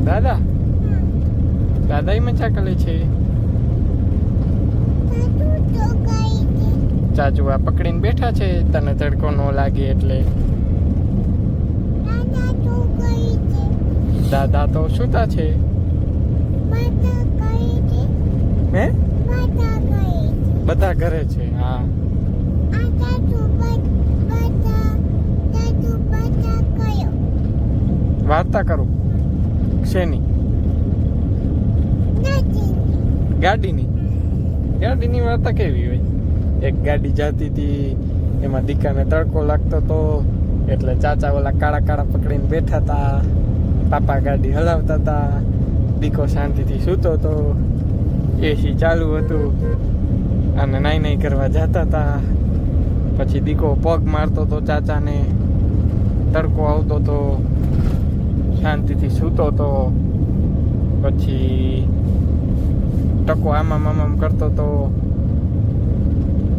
દાદા દાદા મજા કરે છે. ચાચુ આ પકડીને બેઠા છે તને તડકો ન લાગે એટલે. દાદા તો સુતા છે. હે બધા ઘરે છે. હા વાર્તા કરું શેની? ગાડીની વાર્તા કેવી હોય? એક ગાડી જતી હતી એમાં દીકાને તડકો લાગતો હતો એટલે ચાચા ઓલા કાળા કાળા પકડીને બેઠા હતા. પાપા ગાડી હલાવતા હતા. દીકો શાંતિથી સૂતો હતો. એસી ચાલુ હતું અને નાઈ કરવા જતા હતા. પછી દીકો પગ મારતો હતો ચાચાને. તડકો આવતો હતો. શાંતિથી સૂતો હતો. પછી ટકો આમામ કરતો હતો.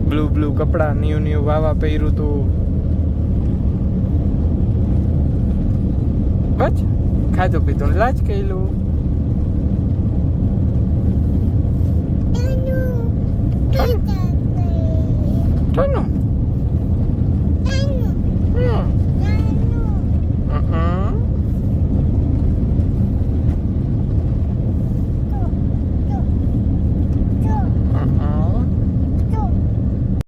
બ્લુ કપડા ન્યુ વાવા પહેર્યું હતું. બસ ખાધું પીધું લાજ કહેલું.